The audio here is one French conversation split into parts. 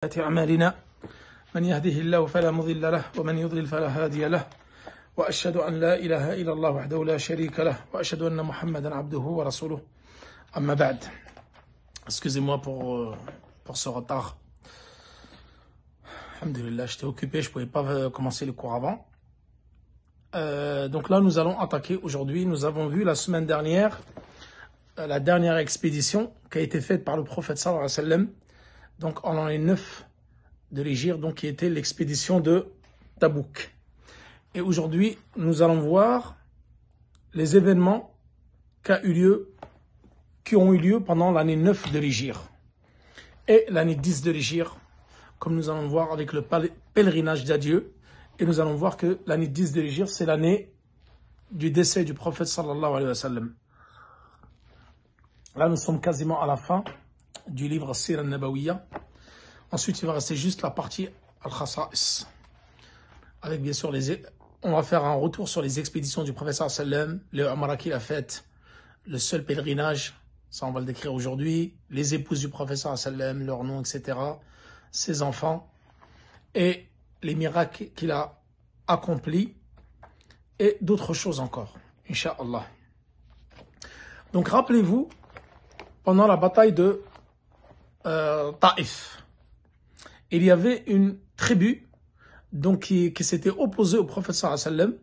أعمالنا من يهده الله فلا مضل له ومن يضلل فلا هادي له وأشهد أن لا إله إلا الله وحده لا شريك له وأشهد أن محمدا عبده ورسوله أما بعد. Excusez-moi pour ce retard. Alhamdulillah, j'étais occupé, je ne pouvais pas commencer les cours avant. Donc là, nous allons attaquer aujourd'hui. Nous avons vu la semaine dernière la dernière expédition qui a été faite par le prophète sallallahu alayhi wa sallam, donc en l'année 9 de l'Hégire, donc qui était l'expédition de Tabouk. Et aujourd'hui, nous allons voir les événements qui ont eu lieu pendant l'année 9 de l'Hégire et l'année 10 de l'Hégire, comme nous allons voir avec le pèlerinage d'adieu. Et nous allons voir que l'année 10 de l'Hégire, c'est l'année du décès du prophète sallallahu alayhi wa sallam. Là, nous sommes quasiment à la fin du livre Sira al-Nabawiyya. Ensuite, il va rester juste la partie Al-Khasa'is. Avec bien sûr on va faire un retour sur les expéditions du prophète sallallahu alayhi wa sallam, le Umrah qu'il a fait, le seul pèlerinage, ça on va le décrire aujourd'hui, les épouses du prophète sallallahu alayhi wa sallam, leurs noms, etc., ses enfants, et les miracles qu'il a accomplis, et d'autres choses encore, Inch'Allah. Donc rappelez-vous, pendant la bataille de Taïf, il y avait une tribu donc qui s'était opposée au prophète sallallahu alayhi wa sallam,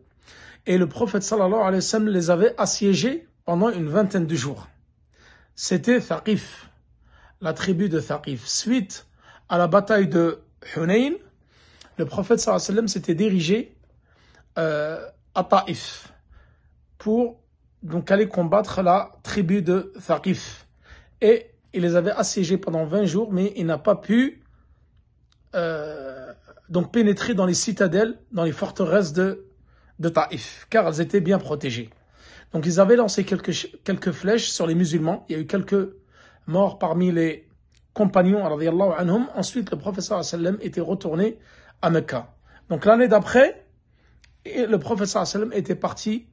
et le prophète sallallahu alayhi wa sallam les avait assiégés pendant une vingtaine de jours. C'était Thaqif, la tribu de Thaqif. Suite à la bataille de Hunayn, le prophète sallallahu alayhi wa sallam s'était dirigé à Taïf pour donc aller combattre la tribu de Thaqif. Et il les avait assiégés pendant 20 jours, mais il n'a pas pu donc pénétrer dans les citadelles, dans les forteresses de Taïf, car elles étaient bien protégées. Donc ils avaient lancé quelques flèches sur les musulmans. Il y a eu quelques morts parmi les compagnons, radiyallahu anhum. Ensuite, le prophète sallallahu alayhi wa sallam était retourné à Mecca. Donc l'année d'après, le prophète sallallahu alayhi wa sallam était parti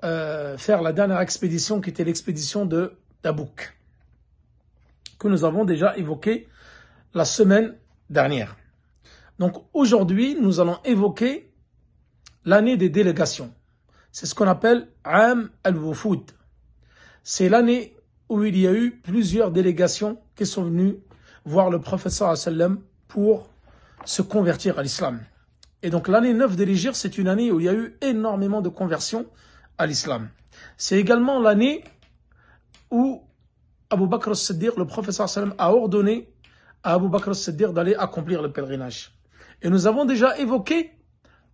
faire la dernière expédition, qui était l'expédition de Tabouk, que nous avons déjà évoqué la semaine dernière. Donc aujourd'hui, nous allons évoquer l'année des délégations. C'est ce qu'on appelle Am al-Wufud. C'est l'année où il y a eu plusieurs délégations qui sont venues voir le prophète sallallahu alayhi wa sallam pour se convertir à l'islam. Et donc l'année 9 de l'Hégire, c'est une année où il y a eu énormément de conversions à l'islam. C'est également l'année où Abu Bakr as-Siddiq, le prophète sallallahu alayhi wa sallam, a ordonné à Abu Bakr as-Siddiq d'aller accomplir le pèlerinage. Et nous avons déjà évoqué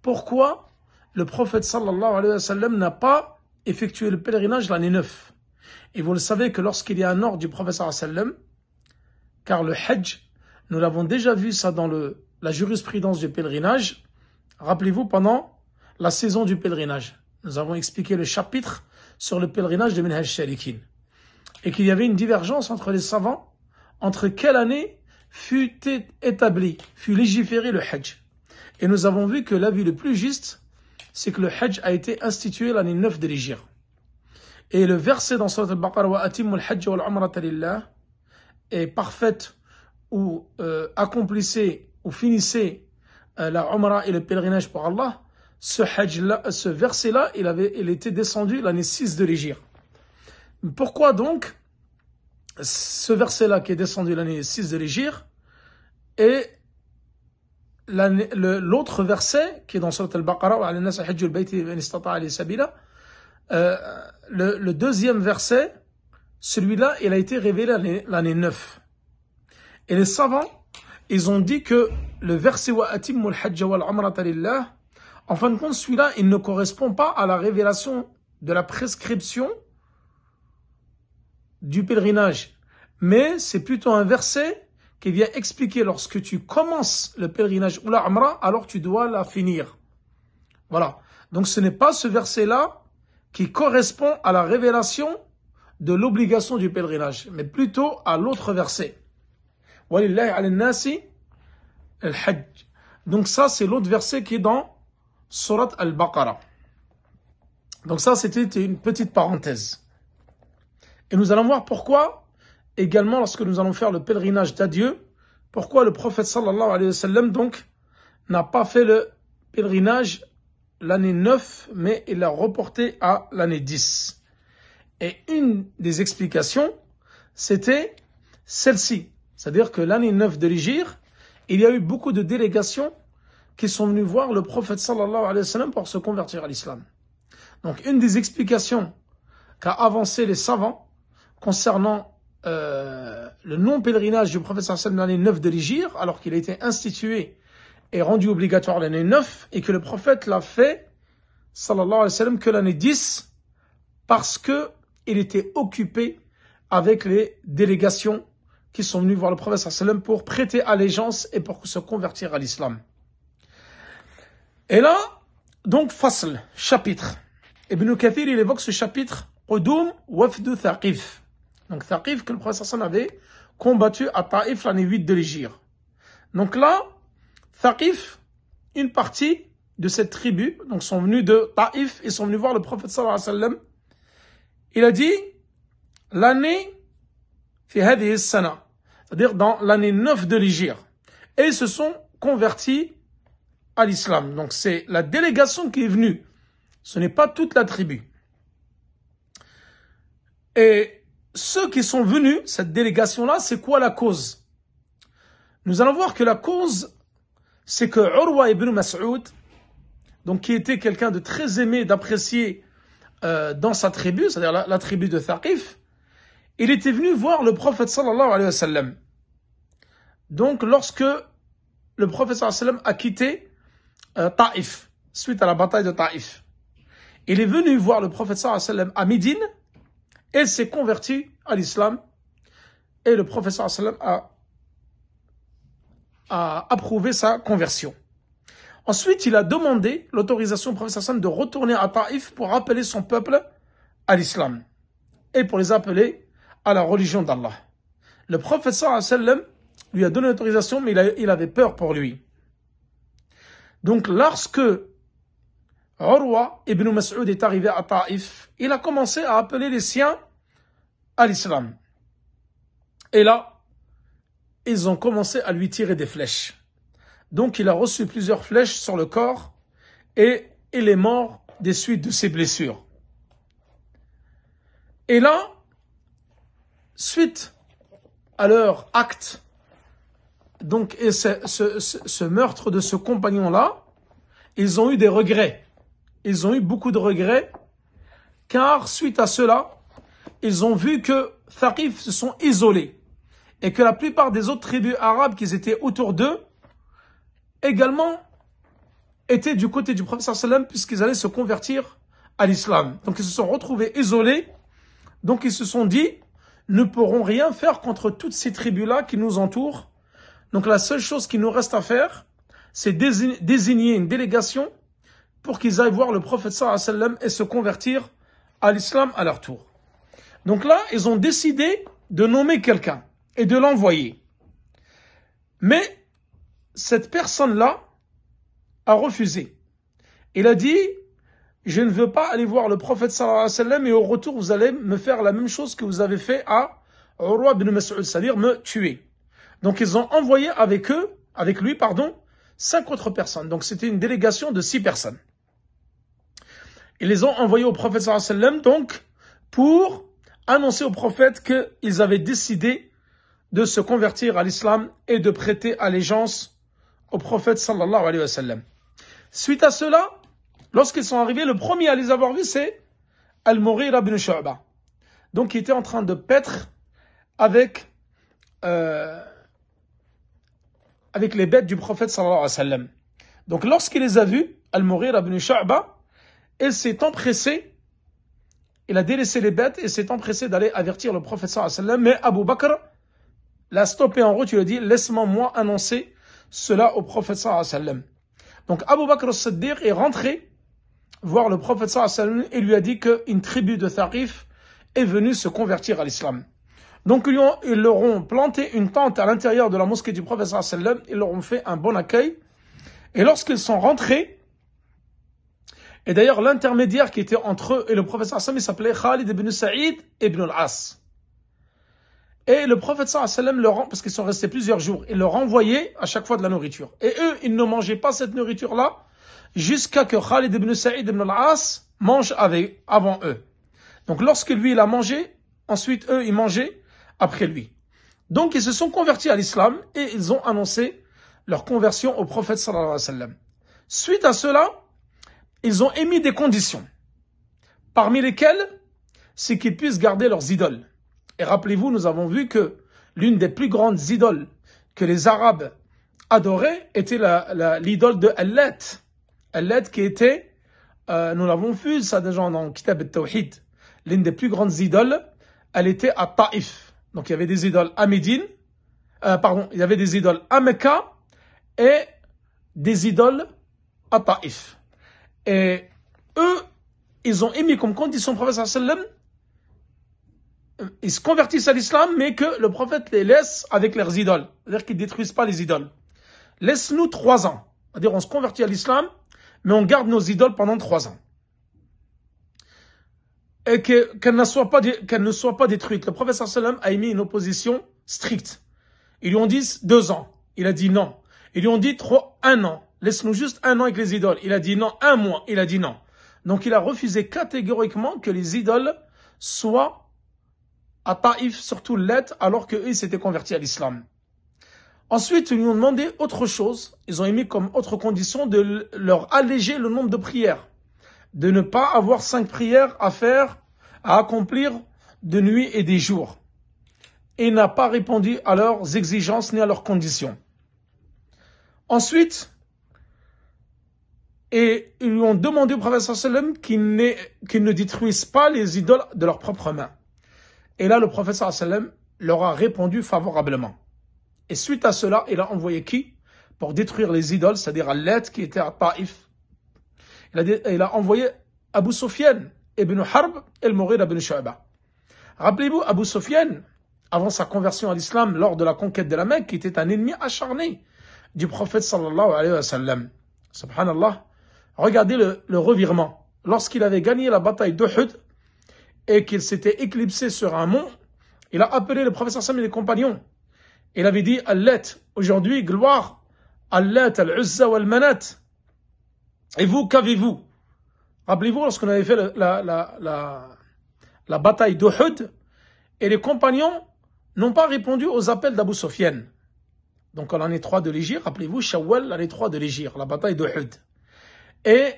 pourquoi le prophète sallallahu alayhi wa sallam n'a pas effectué le pèlerinage l'année 9. Et vous le savez que lorsqu'il y a un ordre du prophète sallallahu alayhi wa sallam, car le Hajj, nous l'avons déjà vu ça dans la jurisprudence du pèlerinage, rappelez-vous, pendant la saison du pèlerinage, nous avons expliqué le chapitre sur le pèlerinage de Minhaj Shalikin, et qu'il y avait une divergence entre les savants entre quelle année fut légiféré le Hajj. Et nous avons vu que l'avis le plus juste, c'est que le Hajj a été institué l'année 9 de l'Hégire. Et le verset dans Surat al-Baqarah, wa atimmu al-hajj wal umrata lillah, est parfaite, ou accomplissez ou finissez la umrah et le pèlerinage pour Allah. Ce verset-là, il était descendu l'année 6 de l'Hégire. Pourquoi donc ce verset-là qui est descendu l'année 6 de l'Hégire et l'autre verset qui est dans Surat al-Baqarah, le deuxième verset, celui-là, il a été révélé l'année 9. Et les savants, ils ont dit que le verset wa atimmu al-hajj wal umrata lillah, en fin de compte, celui-là, il ne correspond pas à la révélation de la prescription du pèlerinage, mais c'est plutôt un verset qui vient expliquer lorsque tu commences le pèlerinage ou la umrah, alors tu dois la finir. Voilà. Donc ce n'est pas ce verset-là qui correspond à la révélation de l'obligation du pèlerinage, mais plutôt à l'autre verset. Walillahi ala nasi al-hajj. Donc ça, c'est l'autre verset qui est dans Surat al-Baqarah. Donc ça, c'était une petite parenthèse. Et nous allons voir pourquoi, également lorsque nous allons faire le pèlerinage d'adieu, pourquoi le prophète sallallahu alayhi wa sallam donc n'a pas fait le pèlerinage l'année 9, mais il l'a reporté à l'année 10. Et une des explications, c'était celle-ci. C'est-à-dire que l'année 9 de l'Hégire, il y a eu beaucoup de délégations qui sont venues voir le prophète sallallahu alayhi wa sallam pour se convertir à l'islam. Donc une des explications qu'a avancé les savants concernant le non-pèlerinage du prophète sallallahu alayhi wa sallam l'année 9 de l'Hégire, alors qu'il a été institué et rendu obligatoire l'année 9, et que le prophète l'a fait, sallallahu alayhi wa sallam, que l'année 10, parce que il était occupé avec les délégations qui sont venues voir le prophète sallallahu alayhi wa sallam pour prêter allégeance et pour se convertir à l'islam. Et là, donc, fasl, chapitre. Ibn Kathir, il évoque ce chapitre, Qudum Wafdu Thaqif. Donc, Thaqif, que le prophète sallallahu alayhi wa sallam avait combattu à Taïf l'année 8 de l'Hégire. Donc là, Thaqif, une partie de cette tribu, donc sont venus de Taïf et sont venus voir le prophète sallallahu alayhi wa sallam. Il a dit, l'année, fi hadhihi as-sana, c'est-à-dire dans l'année 9 de l'Hégire. Et ils se sont convertis à l'islam. Donc c'est la délégation qui est venue. Ce n'est pas toute la tribu. Et ceux qui sont venus, cette délégation-là, c'est quoi la cause? Nous allons voir que la cause, c'est que Urwa ibn Mas'ud, donc qui était quelqu'un de très aimé, d'apprécié dans sa tribu, c'est-à-dire la tribu de Thaqif, il était venu voir le prophète sallallahu alayhi wa sallam. Donc lorsque le prophète sallallahu alayhi wa sallam a quitté Taïf, suite à la bataille de Taïf, il est venu voir le prophète sallallahu alayhi wa sallam à Médine et s'est converti à l'islam, et le prophète sallallahu alayhi wa sallam a approuvé sa conversion. Ensuite, il a demandé l'autorisation au prophète sallallahu alayhi wa sallam de retourner à Taïf pour appeler son peuple à l'islam et pour les appeler à la religion d'Allah. Le prophète sallallahu alayhi wa sallam lui a donné l'autorisation, mais il avait peur pour lui. Donc, lorsque Urwa ibn Mas'ud est arrivé à Taïf, il a commencé à appeler les siens à l'islam. Et là, ils ont commencé à lui tirer des flèches. Donc, il a reçu plusieurs flèches sur le corps et il est mort des suites de ses blessures. Et là, suite à leur acte, donc, et ce meurtre de ce compagnon-là, ils ont eu des regrets. Ils ont eu beaucoup de regrets, car suite à cela, ils ont vu que Thaqif se sont isolés et que la plupart des autres tribus arabes qui étaient autour d'eux également étaient du côté du prophète sallallahu alayhi wa sallam, puisqu'ils allaient se convertir à l'islam. Donc ils se sont retrouvés isolés. Donc ils se sont dit, ne pourrons rien faire contre toutes ces tribus-là qui nous entourent. Donc la seule chose qui nous reste à faire, c'est désigner une délégation pour qu'ils aillent voir le prophète sallallahu alayhi wa sallam et se convertir à l'islam à leur tour. Donc là, ils ont décidé de nommer quelqu'un et de l'envoyer. Mais cette personne-là a refusé. Il a dit, je ne veux pas aller voir le prophète sallallahu alayhi wa sallam et au retour, vous allez me faire la même chose que vous avez fait à Urwa ibn Mas'ud, c'est-à-dire me tuer. Donc ils ont envoyé avec lui, 5 autres personnes. Donc c'était une délégation de 6 personnes. Ils les ont envoyés au prophète sallallahu alayhi wa sallam, donc, pour annoncer au prophète qu'ils avaient décidé de se convertir à l'islam et de prêter allégeance au prophète sallallahu alayhi wa sallam. Suite à cela, lorsqu'ils sont arrivés, le premier à les avoir vus, c'est Al-Mughira ibn Shu'ba. Donc, il était en train de paître avec les bêtes du prophète sallallahu alayhi wa sallam. Donc, lorsqu'il les a vus, Al-Mughira ibn Shu'ba, il s'est empressé, il a délaissé les bêtes et s'est empressé d'aller avertir le prophète sallallahu alayhi wa sallam. Mais Abu Bakr l'a stoppé en route, il lui a dit, laisse-moi moi annoncer cela au prophète sallallahu alayhi wa sallam. Donc Abu Bakr as-Siddiq est rentré voir le prophète sallallahu alayhi wa sallam et lui a dit qu'une tribu de Thaqif est venue se convertir à l'islam. Donc ils leur ont planté une tente à l'intérieur de la mosquée du prophète sallallahu alayhi wa sallam, ils leur ont fait un bon accueil. Et lorsqu'ils sont rentrés, et d'ailleurs l'intermédiaire qui était entre eux et le prophète sallallahu alayhi wa sallam, il s'appelait Khalid ibn Sa'id ibn al-As. Et le prophète sallallahu alayhi wa sallam leur, parce qu'ils sont restés plusieurs jours, il leur envoyait à chaque fois de la nourriture. Et eux, ils ne mangeaient pas cette nourriture-là jusqu'à que Khalid ibn Sa'id ibn al-As mange avant eux. Donc lorsque lui, il a mangé, ensuite eux, ils mangeaient après lui. Donc ils se sont convertis à l'islam et ils ont annoncé leur conversion au prophète sallallahu alayhi wa sallam. Suite à cela, ils ont émis des conditions, parmi lesquelles c'est qu'ils puissent garder leurs idoles. Et rappelez-vous, nous avons vu que l'une des plus grandes idoles que les Arabes adoraient était l'idole de Allat. Allat qui était, nous l'avons vu, ça déjà dans le Kitab al-Tawhid, l'une des plus grandes idoles, elle était à Taïf. Donc il y avait des idoles à Médine, il y avait des idoles à Mecca et des idoles à Taïf. Et eux, ils ont émis comme condition au prophète sallallahu alayhi wa sallam, ils se convertissent à l'islam, mais que le prophète les laisse avec leurs idoles. C'est-à-dire qu'ils ne détruisent pas les idoles. Laisse-nous 3 ans. C'est-à-dire on se convertit à l'islam, mais on garde nos idoles pendant 3 ans. Et qu'elles ne soient pas détruites. Le prophète sallallahu alayhi wa sallam a émis une opposition stricte. Ils lui ont dit 2 ans. Il a dit non. Ils lui ont dit 1 an. Laisse-nous juste 1 an avec les idoles. Il a dit non. 1 mois. Il a dit non. Donc il a refusé catégoriquement que les idoles soient à Taïf, surtout Let, alors qu'eux, ils s'étaient convertis à l'islam. Ensuite, ils lui ont demandé autre chose. Ils ont émis comme autre condition de leur alléger le nombre de prières. De ne pas avoir 5 prières à faire, à accomplir de nuit et des jours. Et il n'a pas répondu à leurs exigences ni à leurs conditions. Ensuite, et ils lui ont demandé au prophète sallallahu alayhi wa sallam qu'ils ne détruisent pas les idoles de leurs propres mains. Et là, le prophète sallallahu alayhi wa sallam leur a répondu favorablement. Et suite à cela, il a envoyé qui? Pour détruire les idoles, c'est-à-dire Allat qui était à Taïf. Il a envoyé Abu Sufyan ibn Harb et al-Mughira ibn Shu'ba. Rappelez-vous, Abu Sufyan, avant sa conversion à l'islam, lors de la conquête de la Mecque, qui était un ennemi acharné du prophète sallallahu alayhi wa sallam. Subhanallah. Regardez le revirement. Lorsqu'il avait gagné la bataille d'Uhud et qu'il s'était éclipsé sur un mont, il a appelé le prophète sallallahu alayhi wa sallam et les compagnons. Il avait dit Allat, aujourd'hui, gloire, Allat, Al-Uzza wal-Manat. Et vous, qu'avez-vous? Rappelez-vous, lorsqu'on avait fait la bataille d'Uhud, et les compagnons n'ont pas répondu aux appels d'Abu Sufyan. Donc, en l'année 3 de l'Hégire, rappelez-vous, Shawwal, l'année 3 de l'Hégire, la bataille d'Uhud. Et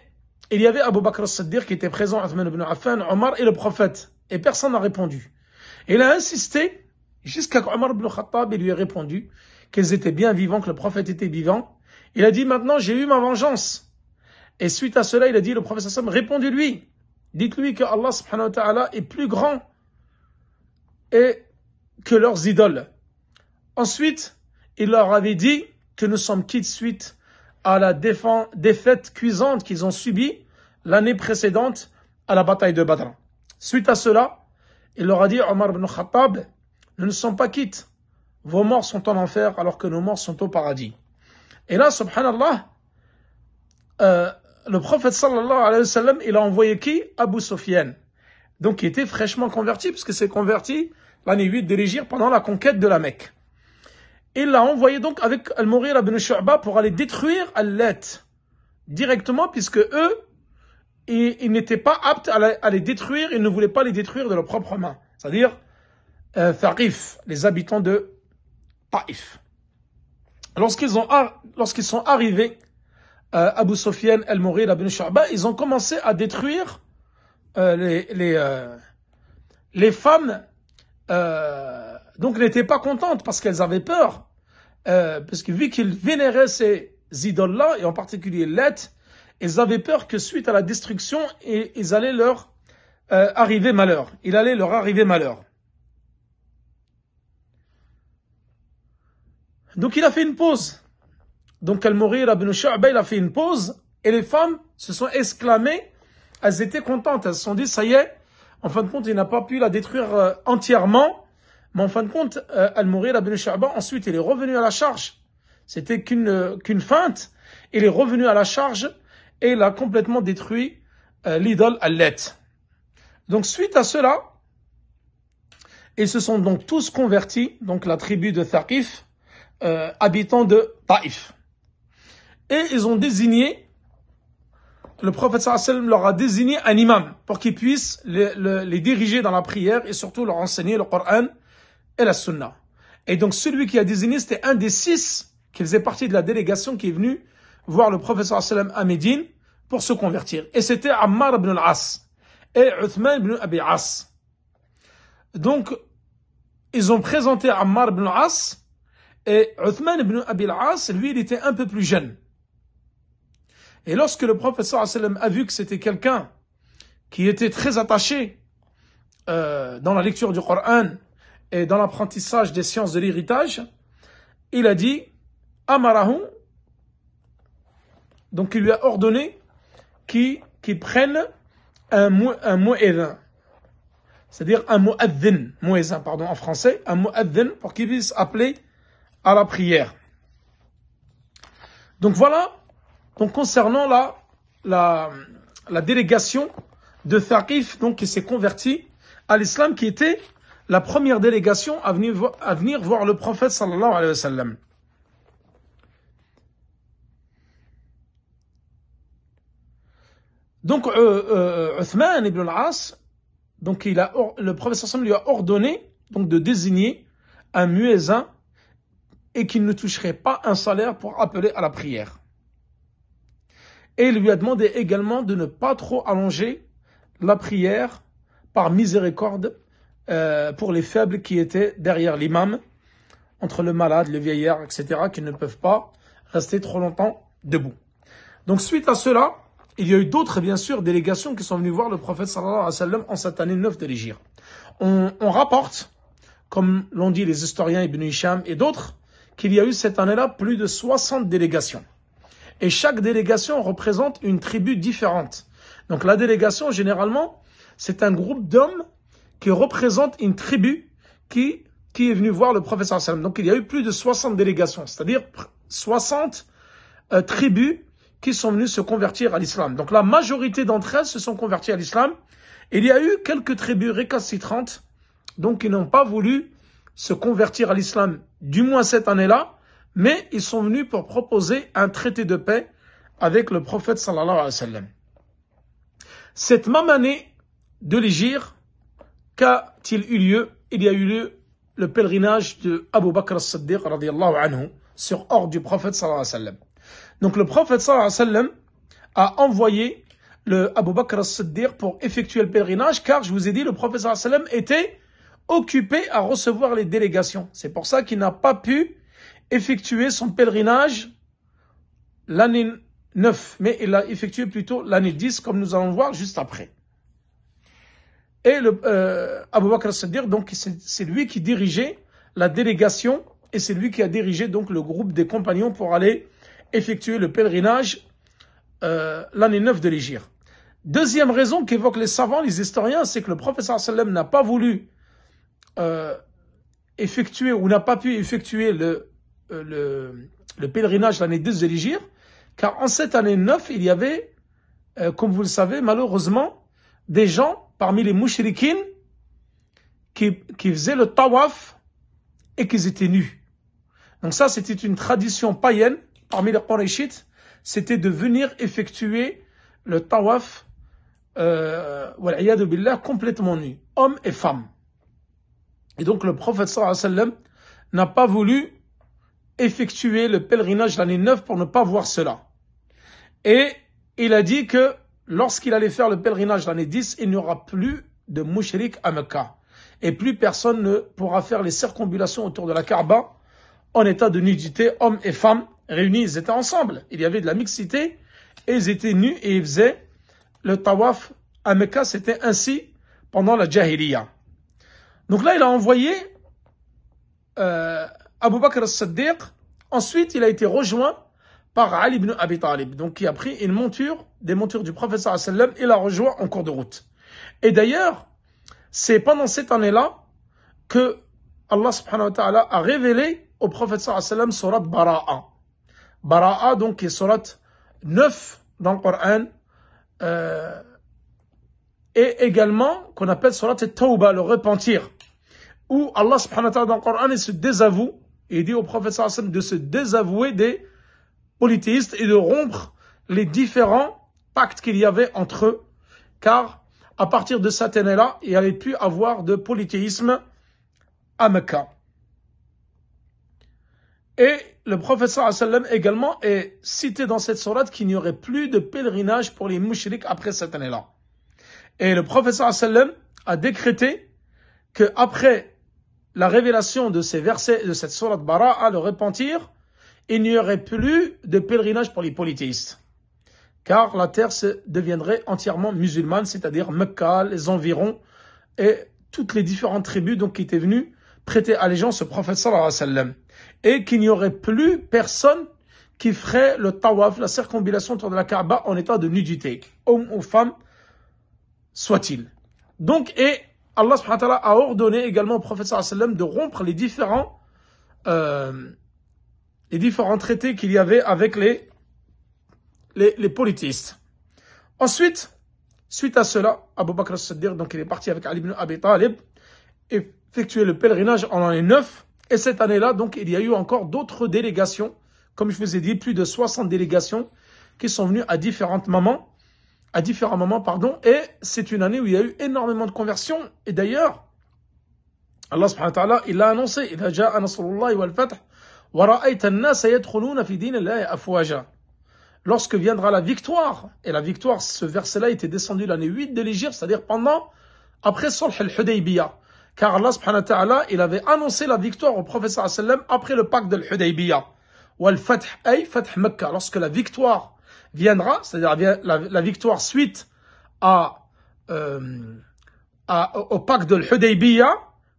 il y avait Abu Bakr as-Siddiq qui était présent, Uthman ibn Affan, Omar et le prophète. Et personne n'a répondu. Et il a insisté jusqu'à qu'Omar ibn Khattab lui ait répondu qu'ils étaient bien vivants, que le prophète était vivant. Il a dit, maintenant j'ai eu ma vengeance. Et suite à cela, il a dit, le prophète sallam, répondez-lui. Dites-lui que Allah subhanahu wa ta'ala est plus grand et que leurs idoles. Ensuite, il leur avait dit que nous sommes quittes suite à la défaite cuisante qu'ils ont subie l'année précédente à la bataille de Badr. Suite à cela, il leur a dit, Omar ibn Khattab, nous ne sommes pas quittes. Vos morts sont en enfer alors que nos morts sont au paradis. Et là, subhanallah, le prophète sallallahu alayhi wa sallam, il a envoyé qui? Abu Sufyan. Donc, qui était fraîchement converti, puisque c'est converti l'année 8 de l'Hégire pendant la conquête de la Mecque. Il l'a envoyé donc avec Al-Mughira ibn Shu'ba pour aller détruire Allat directement, puisque eux, ils n'étaient pas aptes à les détruire, ils ne voulaient pas les détruire de leurs propres mains. C'est-à-dire, Thaqif, les habitants de Taïf. Lorsqu'ils sont arrivés, Abu Sufyan, Al-Mughira ibn Shu'ba, ils ont commencé à détruire les femmes. Donc, elles n'étaient pas contentes parce qu'elles avaient peur. Parce que vu qu'ils vénéraient ces idoles-là, et en particulier Let, ils avaient peur que suite à la destruction, ils allaient leur arriver malheur. Il allait leur arriver malheur. Donc, il a fait une pause. Donc, Al-Mughira ibn Shu'ba, il a fait une pause, et les femmes se sont exclamées, elles étaient contentes, elles se sont dit, ça y est, en fin de compte, il n'a pas pu la détruire entièrement, mais en fin de compte, Al-Mughira ibn Shu'ba, ensuite, il est revenu à la charge. C'était qu'une feinte, il est revenu à la charge, et il a complètement détruit l'idole Allat. Donc, suite à cela, Ils se sont donc tous convertis, donc la tribu de Thaqif, habitants de Taïf. Et ils ont désigné, le prophète sallallahu alayhi wa sallam leur a désigné un imam pour qu'ils puissent les diriger dans la prière et surtout leur enseigner le Coran et la Sunna. Et donc celui qui a désigné, c'était un des 6 qui faisait partie de la délégation qui est venu voir le prophète sallallahu alayhi wa sallam à Médine pour se convertir. Et c'était Ammar ibn al-As et Uthman ibn Abi As. Donc, ils ont présenté Ammar ibn al-As et Uthman ibn Abi As, lui, il était un peu plus jeune. Et lorsque le prophète sallallahu alayhi wa sallam a vu que c'était quelqu'un qui était très attaché dans la lecture du Coran et dans l'apprentissage des sciences de l'héritage, il a dit Amarahu, donc il lui a ordonné qu'il prenne un mu'adhin, c'est-à-dire un mu'adhin en français, un mu'adhin pour qu'il puisse appeler à la prière. Donc voilà, donc concernant la délégation de Thaqif, donc qui s'est convertie à l'islam, qui était la première délégation à venir voir le prophète sallallahu alayhi wa sallam. Donc Uthman ibn al-As, donc le prophète sallallahu alayhi wa sallam lui a ordonné donc de désigner un muezzin et qu'il ne toucherait pas un salaire pour appeler à la prière. Et il lui a demandé également de ne pas trop allonger la prière par miséricorde pour les faibles qui étaient derrière l'imam, entre le malade, le vieillard, etc., qui ne peuvent pas rester trop longtemps debout. Donc suite à cela, il y a eu d'autres, bien sûr, délégations qui sont venues voir le prophète sallallahu alayhi wa sallam en cette année 9 de l'Hégire. On rapporte, comme l'ont dit les historiens Ibn Hisham et d'autres, qu'il y a eu cette année-là plus de 60 délégations. Et chaque délégation représente une tribu différente. Donc la délégation, généralement, c'est un groupe d'hommes qui représente une tribu qui est venue voir le prophète sallallahu alayhi wa sallam. Donc il y a eu plus de 60 délégations, c'est-à-dire 60 tribus qui sont venues se convertir à l'islam. Donc la majorité d'entre elles se sont converties à l'islam. Il y a eu quelques tribus récalcitrantes, donc qui n'ont pas voulu se convertir à l'islam, du moins cette année-là, mais ils sont venus pour proposer un traité de paix avec le prophète sallallahu alayhi wa sallam. Cette même année de l'Hégire, qu'a-t-il eu lieu? Il y a eu lieu le pèlerinage de Abu Bakr as-Siddiq radiyallahu anhu sur ordre du prophète sallallahu alayhi wa sallam. Donc le prophète sallallahu alayhi wa sallam a envoyé le Abu Bakr as-Siddiq pour effectuer le pèlerinage, car je vous ai dit, le prophète sallallahu alayhi wa sallam était occupé à recevoir les délégations. C'est pour ça qu'il n'a pas pu effectuer son pèlerinage l'année 9, mais il l'a effectué plutôt l'année 10, comme nous allons le voir juste après. Et Abu Bakr as-Siddiq, donc c'est lui qui dirigeait la délégation, et c'est lui qui a dirigé donc le groupe des compagnons pour aller effectuer le pèlerinage l'année 9 de l'Hégire. Deuxième raison qu'évoquent les savants, les historiens, c'est que le prophète sallallahu alayhi wa sallam n'a pas voulu effectuer ou n'a pas pu effectuer le pèlerinage l'année 10 de l'Hégire, car en cette année 9, il y avait, comme vous le savez, malheureusement, des gens parmi les mouchriquines qui faisaient le tawaf et qui étaient nus. Donc ça, c'était une tradition païenne parmi les Qurayshites, c'était de venir effectuer le tawaf wal'iyadu billah, complètement nu, hommes et femmes. Et donc le prophète sallallahu alayhi wa sallam n'a pas voulu effectuer le pèlerinage l'année 9 pour ne pas voir cela. Et il a dit que lorsqu'il allait faire le pèlerinage l'année 10, il n'y aura plus de mouchrik à Mecca. Et plus personne ne pourra faire les circonambulations autour de la Kaaba en état de nudité, hommes et femmes réunis, ils étaient ensemble. Il y avait de la mixité et ils étaient nus et ils faisaient le tawaf à Mecca. C'était ainsi pendant la Jahiliya. Donc là, il a envoyé Abu Bakr as-Siddiq. Ensuite, il a été rejoint par Ali ibn Abi Talib, donc qui a pris une monture, des montures du prophète sallallahu alayhi wa sallam, et l'a rejoint en cours de route. Et d'ailleurs, c'est pendant cette année-là que Allah subhanahu wa ta'ala a révélé au prophète sallallahu alayhi wa sallam surat Bara'a. Bara'a, donc, qui est surat 9 dans le Coran, et également qu'on appelle surat Tawba, le repentir. où Allah subhanahu wa ta'ala dans le Coran il se désavoue, et il dit au prophète sallallahu alayhi wa sallam de se désavouer des polythéistes et de rompre les différents pactes qu'il y avait entre eux, car à partir de cette année-là, il n'y avait plus avoir de polythéisme à Mecca. Et le prophète sallallahu alayhi wa sallam également est cité dans cette sourate qu'il n'y aurait plus de pèlerinage pour les mouchriks après cette année-là. Et le prophète sallallahu alayhi wa sallam a décrété que après la révélation de ces versets, de cette sourate Bara'a, le repentir, il n'y aurait plus de pèlerinage pour les polythéistes. Car la terre deviendrait entièrement musulmane, c'est-à-dire Mecca, les environs, et toutes les différentes tribus donc, qui étaient venues prêter allégeance au prophète sallallahu alayhi wa sallam. Et qu'il n'y aurait plus personne qui ferait le tawaf, la circonambulation autour de la Kaaba en état de nudité, homme ou femme soit-il. Donc, et Allah subhanahu wa ta'ala a ordonné également au prophète sallallahu alayhi wa sallam de rompre les différents traités qu'il y avait avec les polythéistes. Ensuite, suite à cela, Abu Bakr as-Siddiq, donc il est parti avec Ali ibn Abi Talib, effectuer le pèlerinage en l'année 9. Et cette année-là, donc, il y a eu encore d'autres délégations. Comme je vous ai dit, plus de 60 délégations qui sont venues à différents moments, et c'est une année où il y a eu énormément de conversions. Et d'ailleurs, Allah subhanahu wa ta'ala, il l'a annoncé, « Idha ja'a nasrullahi wal fath, wa ra'ayta an-nasa yadkhuluna fi dinillahi afwaja » Lorsque viendra la victoire, et la victoire, ce verset-là était descendu l'année 8 de l'Hégire, c'est-à-dire après Sulh al-Hudaybiyah. Car Allah subhanahu wa ta'ala, il avait annoncé la victoire au prophète sallallahu alayhi wa sallam après le pacte de l'Hudaybiyah. Wal fath ay fath Mecca. Lorsque la victoire viendra, c'est-à-dire la victoire suite au pacte de l'Hudaybiyah,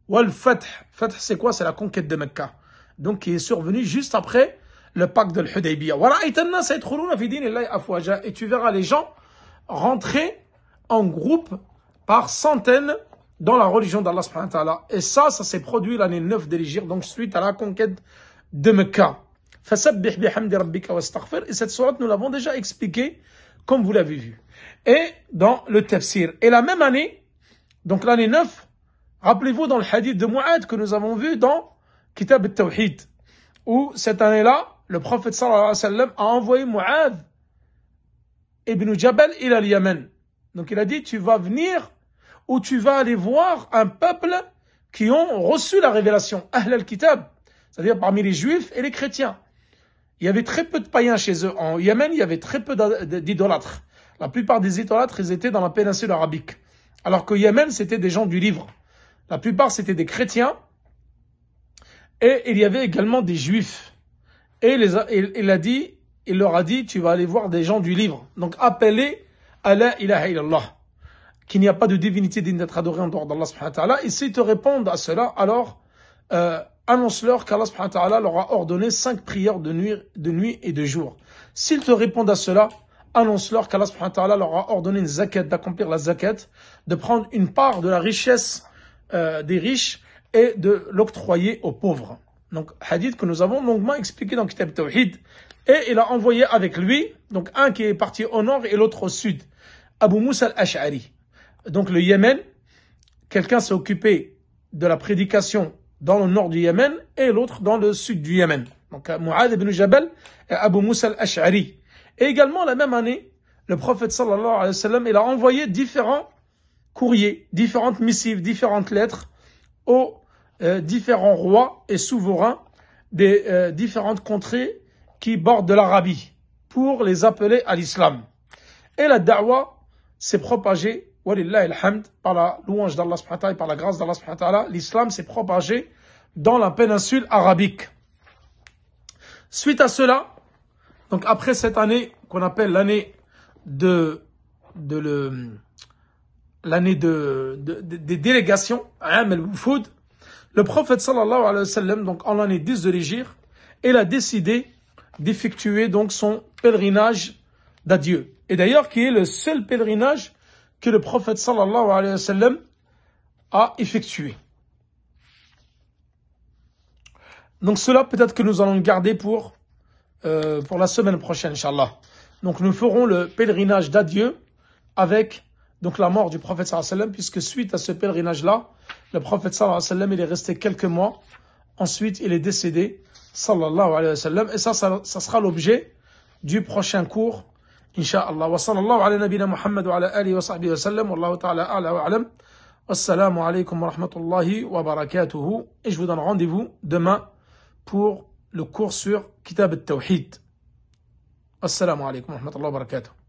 wal fath. Fath c'est quoi? C'est la conquête de Mecca. Donc qui est survenue juste après le pacte de l'Hudaybiyah. Et tu verras les gens rentrer en groupe par centaines dans la religion d'Allah subhanahu wa ta'ala. Et ça s'est produit l'année 9 de l'Hégire, donc suite à la conquête de Mecca. Fasabbih bihamdi rabbika wastaghfir. Et cette sourate, nous l'avons déjà expliqué, comme vous l'avez vu. Et dans le tafsir. Et la même année, donc l'année 9, rappelez-vous dans le hadith de Mu'ad que nous avons vu dans Kitab al-Tawhid, où cette année-là, le prophète sallallahu alayhi wa sallam a envoyé Mu'ad ibn Jabal ila al-Yaman. Donc il a dit, tu vas venir où tu vas aller voir un peuple qui ont reçu la révélation, Ahl al-Kitab, c'est-à-dire parmi les juifs et les chrétiens. Il y avait très peu de païens chez eux. En Yémen, il y avait très peu d'idolâtres. La plupart des idolâtres, ils étaient dans la péninsule arabique. Alors qu'au Yémen, c'était des gens du livre. La plupart, c'était des chrétiens. Et il y avait également des juifs. Et il leur a dit, tu vas aller voir des gens du livre. Donc, appelez à la ilaha illallah, qu'il n'y a pas de divinité digne d'être adorée en dehors d'Allah subhanahu wa ta'ala. Et s'ils te répondent à cela, alors annonce-leur qu'Allah subhanahu wa ta'ala leur a ordonné 5 prières de nuit et de jour. S'ils te répondent à cela, annonce-leur qu'Allah subhanahu wa ta'ala leur a ordonné une zakat, d'accomplir la zakat, de prendre une part de la richesse des riches et de l'octroyer aux pauvres. Donc, hadith que nous avons longuement expliqué dans Kitab Tawhid. Et il a envoyé avec lui, donc un qui est parti au nord et l'autre au sud, Abu Musa al-Ash'ari. Donc le Yémen, quelqu'un s'est occupé de la prédication dans le nord du Yémen et l'autre dans le sud du Yémen. Donc Mu'ad ibn Jabal et Abu Musa al-Ash'ari. Et également la même année, le prophète sallallahu alayhi wa sallam, il a envoyé différents courriers, différentes missives, différentes lettres aux différents rois et souverains des différentes contrées qui bordent de l'Arabie pour les appeler à l'islam. Et la da'wa s'est propagée, walillahi alhamd, par la louange d'Allah subhanahu wa ta'ala et par la grâce d'Allah subhanahu wa ta'ala, l'islam s'est propagé dans la péninsule arabique. Suite à cela, donc après cette année qu'on appelle l'année des délégations, al-Wufud, le prophète sallallahu alayhi wa sallam, donc en l'année 10 de l'Hégire, il a décidé d'effectuer donc son pèlerinage d'adieu. Et d'ailleurs, qui est le seul pèlerinage que le prophète sallallahu alayhi wa sallam a effectué. Donc cela, peut-être que nous allons le garder pour la semaine prochaine, Inch'Allah. Donc nous ferons le pèlerinage d'adieu avec donc la mort du prophète sallallahu alayhi wa sallam, puisque suite à ce pèlerinage-là, le prophète sallallahu alayhi wa sallam, il est resté quelques mois. Ensuite, il est décédé, sallallahu alayhi wa sallam. Et ça sera l'objet du prochain cours, incha'Allah. Wa sallallahu ala nabina Muhammad wa ala alihi wa sahbihi wa sallam. Wallahu ta'ala a'la wa a'lam. Wassalamu alaykum wa rahmatullahi wa barakatuhu. Et je vous donne rendez-vous demain pour le cours sur Kitab al-Tawhid. Assalamu alaykum wa rahmatullahi wa barakatuh.